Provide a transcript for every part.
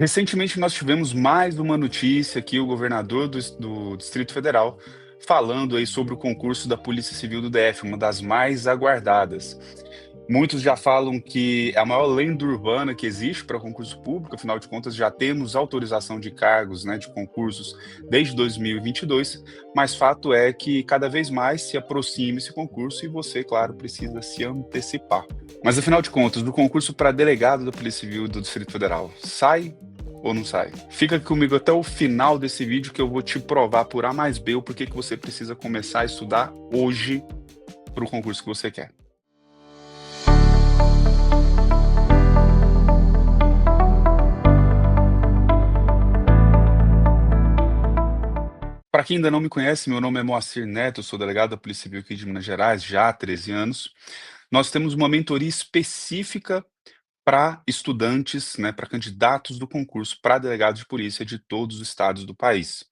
Recentemente nós tivemos mais uma notícia que o governador do Distrito Federal falando aí sobre o concurso da Polícia Civil do DF, uma das mais aguardadas. Muitos já falam que é a maior lenda urbana que existe para concurso público, afinal de contas já temos autorização de cargos, né, de concursos desde 2022, mas fato é que cada vez mais se aproxima esse concurso e você, claro, precisa se antecipar. Mas afinal de contas, do concurso para delegado da Polícia Civil do Distrito Federal, sai ou não sai? Fica comigo até o final desse vídeo que eu vou te provar por A mais B o porquê que você precisa começar a estudar hoje para o concurso que você quer. Para quem ainda não me conhece, meu nome é Moacir Neto, eu sou delegado da Polícia Civil aqui de Minas Gerais já há 13 anos. Nós temos uma mentoria específica para estudantes, né, para candidatos do concurso para delegado de polícia de todos os estados do país.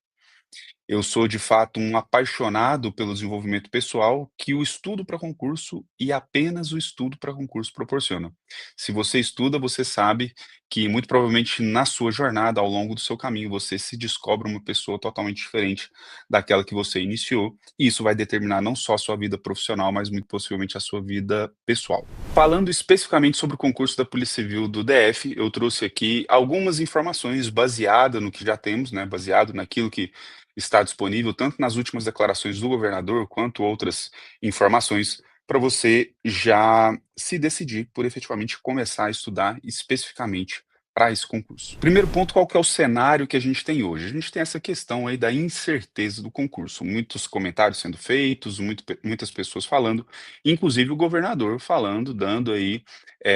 Eu sou, de fato, um apaixonado pelo desenvolvimento pessoal que o estudo para concurso e apenas o estudo para concurso proporciona. Se você estuda, você sabe que muito provavelmente na sua jornada, ao longo do seu caminho, você se descobre uma pessoa totalmente diferente daquela que você iniciou, e isso vai determinar não só a sua vida profissional, mas muito possivelmente a sua vida pessoal. Falando especificamente sobre o concurso da Polícia Civil do DF, eu trouxe aqui algumas informações baseadas no que já temos, né, baseado naquilo que está disponível tanto nas últimas declarações do governador, quanto outras informações, para você já se decidir por efetivamente começar a estudar especificamente para esse concurso. Primeiro ponto, qual que é o cenário que a gente tem hoje? A gente tem essa questão aí da incerteza do concurso, muitos comentários sendo feitos, muitas pessoas falando, inclusive o governador falando, dando aí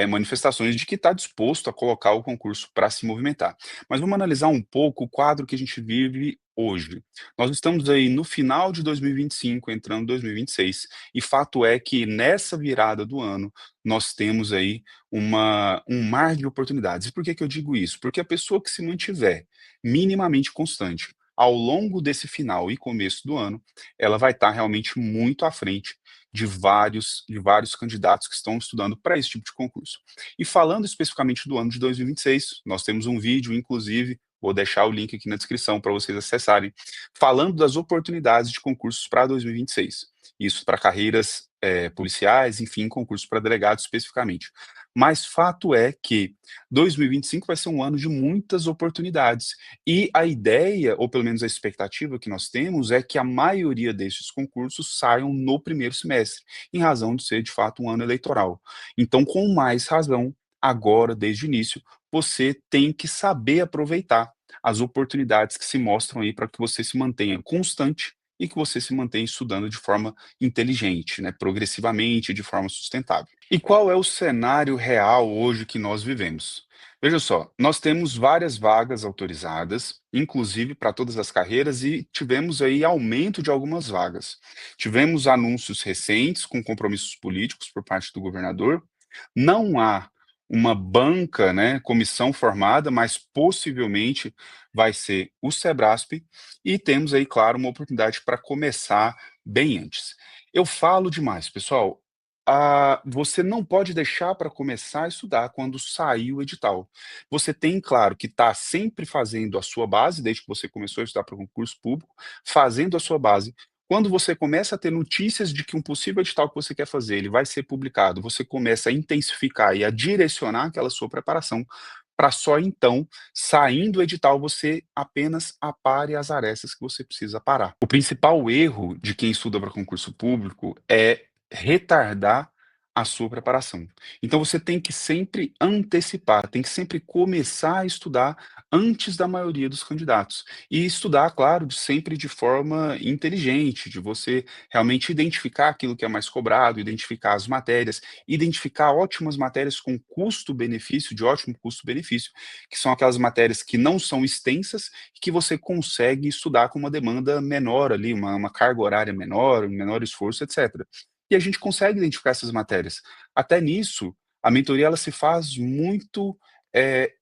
manifestações de que está disposto a colocar o concurso para se movimentar. Mas vamos analisar um pouco o quadro que a gente vive hoje. Nós estamos aí no final de 2025, entrando em 2026, e fato é que nessa virada do ano, nós temos aí um mar de oportunidades. E por que que eu digo isso? Porque a pessoa que se mantiver minimamente constante ao longo desse final e começo do ano, ela vai estar realmente muito à frente de vários candidatos que estão estudando para esse tipo de concurso. E falando especificamente do ano de 2026, nós temos um vídeo, inclusive, vou deixar o link aqui na descrição para vocês acessarem, falando das oportunidades de concursos para 2026. Isso para carreiras policiais, enfim, concursos para delegados especificamente. Mas fato é que 2025 vai ser um ano de muitas oportunidades. E a ideia, ou pelo menos a expectativa que nós temos, é que a maioria desses concursos saiam no primeiro semestre, em razão de ser, de fato, um ano eleitoral. Então, com mais razão, agora, desde o início, você tem que saber aproveitar as oportunidades que se mostram aí para que você se mantenha constante e que você se mantenha estudando de forma inteligente, né, progressivamente, de forma sustentável. E qual é o cenário real hoje que nós vivemos? Veja só, nós temos várias vagas autorizadas, inclusive para todas as carreiras, e tivemos aí aumento de algumas vagas. Tivemos anúncios recentes com compromissos políticos por parte do governador. Não há uma banca, né, comissão formada, mas possivelmente vai ser o Sebrasp, e temos aí, claro, uma oportunidade para começar bem antes. Eu falo demais, pessoal. Você não pode deixar para começar a estudar quando sair o edital. Você tem, claro, que estar sempre fazendo a sua base, desde que você começou a estudar para concurso público, fazendo a sua base. Quando você começa a ter notícias de que um possível edital que você quer fazer, ele vai ser publicado, você começa a intensificar e a direcionar aquela sua preparação, para só então, saindo o edital, você apenas apare as arestas que você precisa parar. O principal erro de quem estuda para concurso público é retardar a sua preparação. Então você tem que sempre antecipar, tem que sempre começar a estudar antes da maioria dos candidatos. E estudar, claro, sempre de forma inteligente, de você realmente identificar aquilo que é mais cobrado, identificar as matérias, identificar ótimas matérias com custo-benefício, de ótimo custo-benefício, que são aquelas matérias que não são extensas e que você consegue estudar com uma demanda menor ali, uma carga horária menor, um menor esforço, etc. E a gente consegue identificar essas matérias. Até nisso, a mentoria ela se faz muito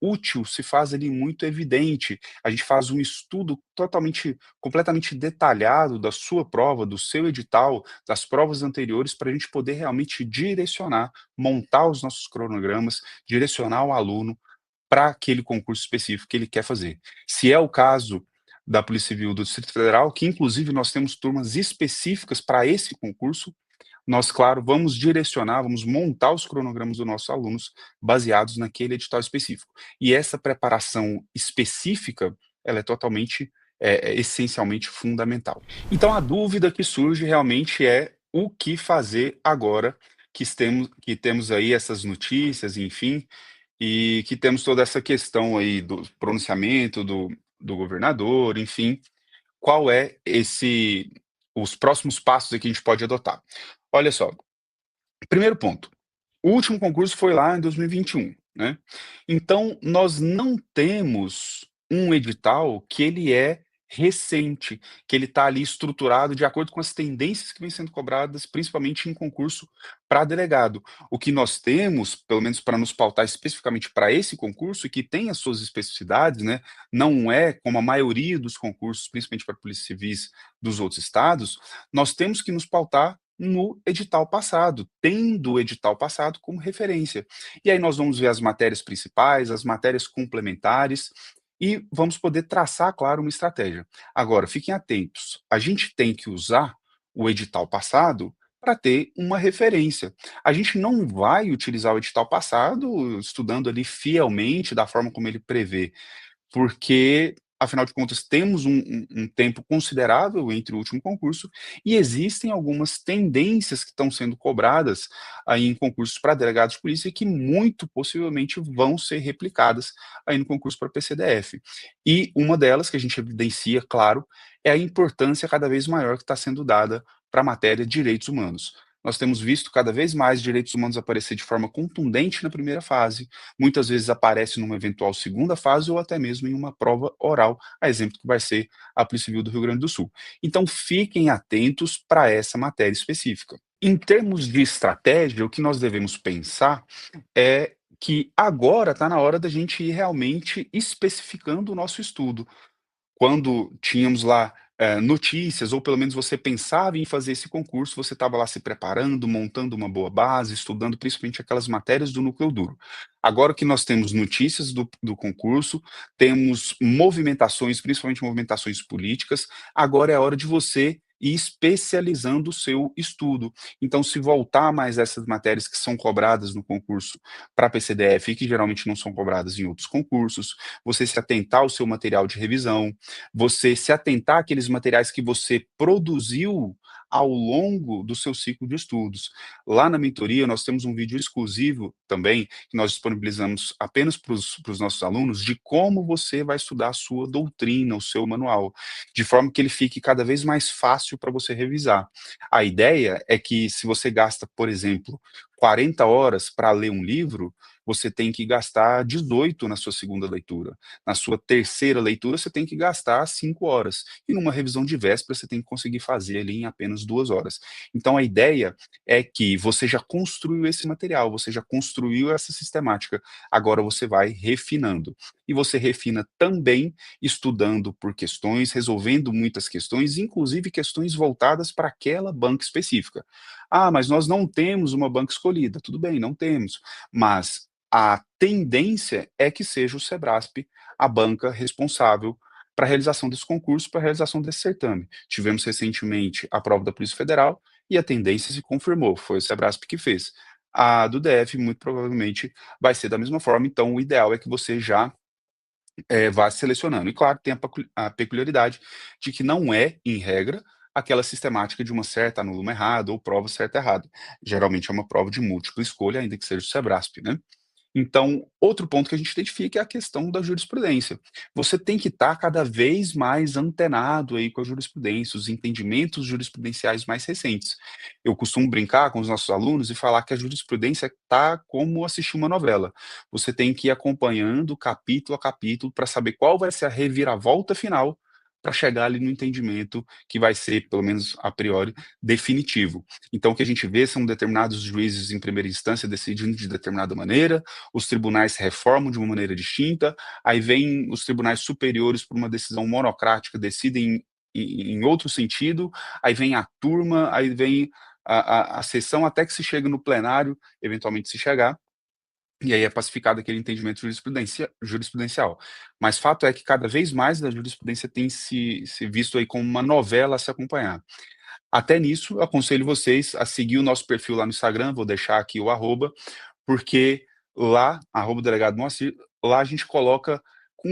útil, se faz ali muito evidente. A gente faz um estudo completamente detalhado da sua prova, do seu edital, das provas anteriores, para a gente poder realmente direcionar, montar os nossos cronogramas, direcionar o aluno para aquele concurso específico que ele quer fazer. Se é o caso da Polícia Civil do Distrito Federal, que inclusive nós temos turmas específicas para esse concurso, nós, claro, vamos direcionar, vamos montar os cronogramas dos nossos alunos baseados naquele edital específico. E essa preparação específica, ela é totalmente, essencialmente fundamental. Então a dúvida que surge realmente é o que fazer agora que temos aí essas notícias, enfim, e que temos toda essa questão aí do pronunciamento do governador, enfim, qual é esse os próximos passos aí que a gente pode adotar. Olha só, primeiro ponto, o último concurso foi lá em 2021, né. Então nós não temos um edital que ele é recente, que ele está ali estruturado de acordo com as tendências que vêm sendo cobradas, principalmente em concurso para delegado. O que nós temos, pelo menos para nos pautar especificamente para esse concurso, e que tem as suas especificidades, né, não é como a maioria dos concursos, principalmente para polícias civis dos outros estados, nós temos que nos pautar no edital passado, tendo o edital passado como referência. E aí nós vamos ver as matérias principais, as matérias complementares e vamos poder traçar, claro, uma estratégia. Agora, fiquem atentos, a gente tem que usar o edital passado para ter uma referência. A gente não vai utilizar o edital passado estudando ali fielmente da forma como ele prevê, porque, afinal de contas, temos um tempo considerável entre o último concurso e existem algumas tendências que estão sendo cobradas aí em concursos para delegados de polícia que muito possivelmente vão ser replicadas aí no concurso para PCDF. E uma delas, que a gente evidencia, claro, é a importância cada vez maior que está sendo dada para a matéria de direitos humanos. Nós temos visto cada vez mais direitos humanos aparecer de forma contundente na primeira fase, muitas vezes aparece numa eventual segunda fase ou até mesmo em uma prova oral, a exemplo que vai ser a Polícia Civil do Rio Grande do Sul. Então fiquem atentos para essa matéria específica. Em termos de estratégia, o que nós devemos pensar é que agora está na hora da gente ir realmente especificando o nosso estudo. Quando tínhamos lá, notícias ou pelo menos você pensava em fazer esse concurso, você estava lá se preparando, montando uma boa base, estudando principalmente aquelas matérias do núcleo duro. Agora que nós temos notícias do concurso, temos movimentações, principalmente movimentações políticas, agora é a hora de você ir especializando o seu estudo. Então se voltar mais essas matérias que são cobradas no concurso para PCDF e que geralmente não são cobradas em outros concursos, você se atentar ao seu material de revisão, você se atentar àqueles materiais que você produziu ao longo do seu ciclo de estudos. Lá na mentoria, nós temos um vídeo exclusivo também, que nós disponibilizamos apenas para os nossos alunos, de como você vai estudar a sua doutrina, o seu manual, de forma que ele fique cada vez mais fácil para você revisar. A ideia é que se você gasta, por exemplo, 40 horas para ler um livro, você tem que gastar 18 na sua segunda leitura. Na sua terceira leitura, você tem que gastar 5 horas. E numa revisão de véspera, você tem que conseguir fazer ali em apenas 2 horas. Então a ideia é que você já construiu esse material, você já construiu essa sistemática, agora você vai refinando. E você refina também estudando por questões, resolvendo muitas questões, inclusive questões voltadas para aquela banca específica. Ah, mas nós não temos uma banca escolhida. Tudo bem, não temos, mas a tendência é que seja o Sebrasp a banca responsável para a realização desse concurso, para a realização desse certame. Tivemos recentemente a prova da Polícia Federal e a tendência se confirmou, foi o Sebrasp que fez. A do DF muito provavelmente vai ser da mesma forma, então o ideal é que você já, vá selecionando. E claro, tem a peculiaridade de que não é, em regra, aquela sistemática de uma certa anula uma errada ou prova certa errada. Geralmente é uma prova de múltipla escolha, ainda que seja o Sebrasp, né. Então, outro ponto que a gente identifica é a questão da jurisprudência. Você tem que estar cada vez mais antenado aí com a jurisprudência, os entendimentos jurisprudenciais mais recentes. Eu costumo brincar com os nossos alunos e falar que a jurisprudência está como assistir uma novela. Você tem que ir acompanhando capítulo a capítulo para saber qual vai ser a reviravolta final para chegar ali no entendimento que vai ser, pelo menos a priori, definitivo. Então o que a gente vê são determinados juízes em primeira instância decidindo de determinada maneira, os tribunais se reformam de uma maneira distinta, aí vem os tribunais superiores por uma decisão monocrática, decidem em outro sentido, aí vem a turma, aí vem a sessão até que se chega no plenário, eventualmente se chegar, e aí é pacificado aquele entendimento jurisprudencial. Mas fato é que cada vez mais da jurisprudência tem se visto aí como uma novela a se acompanhar. Até nisso, eu aconselho vocês a seguir o nosso perfil lá no Instagram, vou deixar aqui o arroba, porque lá, @delegado Moacir, lá a gente coloca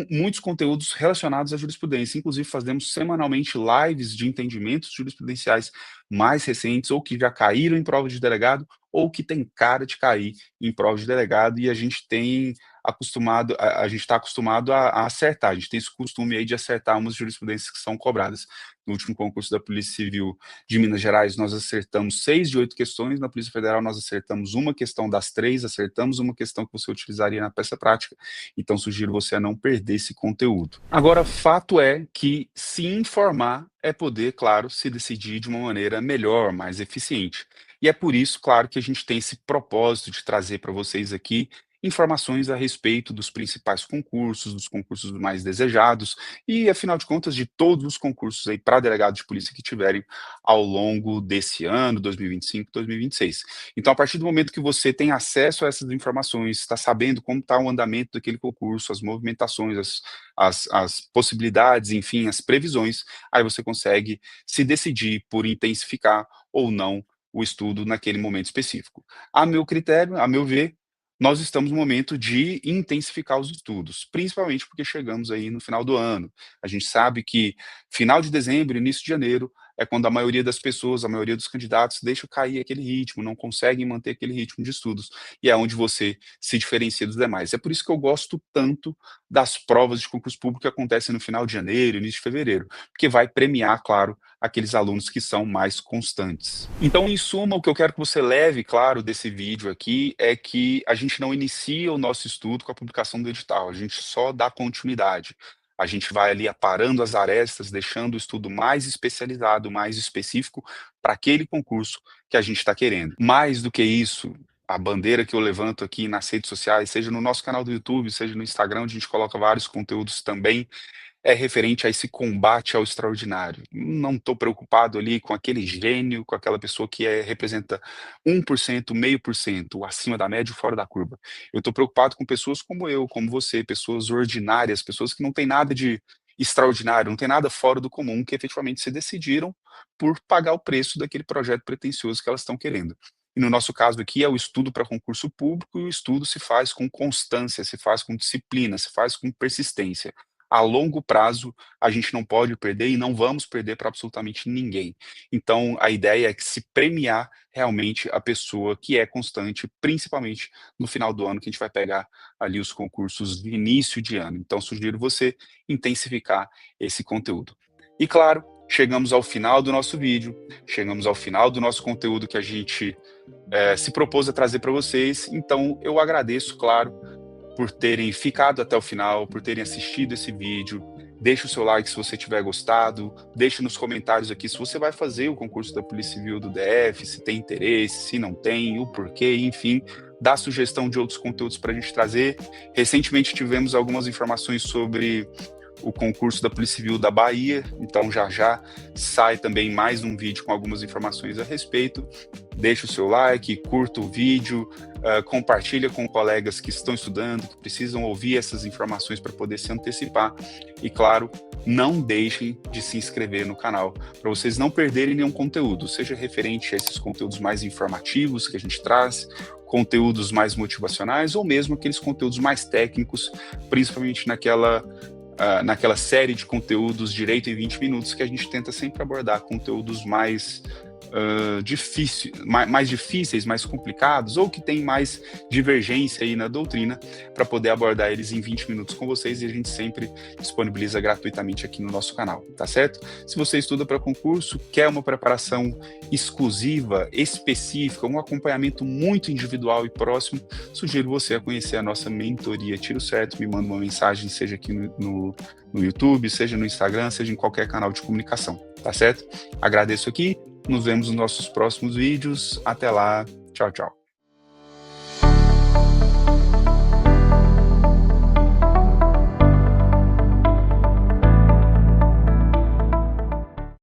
muitos conteúdos relacionados à jurisprudência. Inclusive, fazemos semanalmente lives de entendimentos jurisprudenciais mais recentes, ou que já caíram em prova de delegado, ou que tem cara de cair em prova de delegado, e a gente tem a gente está acostumado a acertar, a gente tem esse costume aí de acertar umas jurisprudências que são cobradas. No último concurso da Polícia Civil de Minas Gerais, nós acertamos 6 de 8 questões, na Polícia Federal nós acertamos uma questão das 3, acertamos uma questão que você utilizaria na peça prática, então sugiro você a não perder esse conteúdo. Agora, fato é que se informar é poder, claro, se decidir de uma maneira melhor, mais eficiente. E é por isso, claro, que a gente tem esse propósito de trazer para vocês aqui informações a respeito dos principais concursos, dos concursos mais desejados e, afinal de contas, de todos os concursos aí para delegado de polícia que tiverem ao longo desse ano, 2025, 2026. Então, a partir do momento que você tem acesso a essas informações, está sabendo como está o andamento daquele concurso, as movimentações, as possibilidades, enfim, as previsões, aí você consegue se decidir por intensificar ou não o estudo naquele momento específico. A meu critério, a meu ver, nós estamos no momento de intensificar os estudos, principalmente porque chegamos aí no final do ano. A gente sabe que final de dezembro, início de janeiro, é quando a maioria das pessoas, a maioria dos candidatos deixa cair aquele ritmo, não conseguem manter aquele ritmo de estudos, e é onde você se diferencia dos demais. É por isso que eu gosto tanto das provas de concurso público que acontecem no final de janeiro, início de fevereiro, porque vai premiar, claro, aqueles alunos que são mais constantes. Então, em suma, o que eu quero que você leve, claro, desse vídeo aqui é que a gente não inicia o nosso estudo com a publicação do edital, a gente só dá continuidade. A gente vai ali aparando as arestas, deixando o estudo mais especializado, mais específico para aquele concurso que a gente está querendo. Mais do que isso, a bandeira que eu levanto aqui nas redes sociais, seja no nosso canal do YouTube, seja no Instagram, onde a gente coloca vários conteúdos também, é referente a esse combate ao extraordinário. Não estou preocupado ali com aquele gênio, com aquela pessoa que representa 1%, 0,5%, acima da média ou fora da curva. Eu estou preocupado com pessoas como eu, como você, pessoas ordinárias, pessoas que não têm nada de extraordinário, não tem nada fora do comum, que efetivamente se decidiram por pagar o preço daquele projeto pretensioso que elas estão querendo. E no nosso caso aqui é o estudo para concurso público, e o estudo se faz com constância, se faz com disciplina, se faz com persistência. A longo prazo, a gente não pode perder e não vamos perder para absolutamente ninguém. Então, a ideia é que se premiar realmente a pessoa que é constante, principalmente no final do ano, que a gente vai pegar ali os concursos de início de ano. Então, sugiro você intensificar esse conteúdo. E claro, chegamos ao final do nosso vídeo, chegamos ao final do nosso conteúdo que a gente se propôs a trazer para vocês. Então, eu agradeço, claro, por terem ficado até o final, por terem assistido esse vídeo. Deixe o seu like se você tiver gostado, deixe nos comentários aqui se você vai fazer o concurso da Polícia Civil do DF, se tem interesse, se não tem, o porquê, enfim, dá sugestão de outros conteúdos para a gente trazer. Recentemente tivemos algumas informações sobre o concurso da Polícia Civil da Bahia, então já já sai também mais um vídeo com algumas informações a respeito. Deixa o seu like, curta o vídeo, compartilha com colegas que estão estudando, que precisam ouvir essas informações para poder se antecipar. E claro, não deixem de se inscrever no canal, para vocês não perderem nenhum conteúdo, seja referente a esses conteúdos mais informativos que a gente traz, conteúdos mais motivacionais, ou mesmo aqueles conteúdos mais técnicos, principalmente naquela série de conteúdos Direito em 20 Minutos, que a gente tenta sempre abordar conteúdos mais difíceis, mais complicados, ou que tem mais divergência aí na doutrina, para poder abordar eles em 20 minutos com vocês, e a gente sempre disponibiliza gratuitamente aqui no nosso canal, tá certo? Se você estuda para concurso, quer uma preparação exclusiva, específica, um acompanhamento muito individual e próximo, sugiro você a conhecer a nossa mentoria Tiro Certo. Me manda uma mensagem, seja aqui no YouTube, seja no Instagram, seja em qualquer canal de comunicação, tá certo? Agradeço aqui, nos vemos nos nossos próximos vídeos. Até lá, tchau, tchau.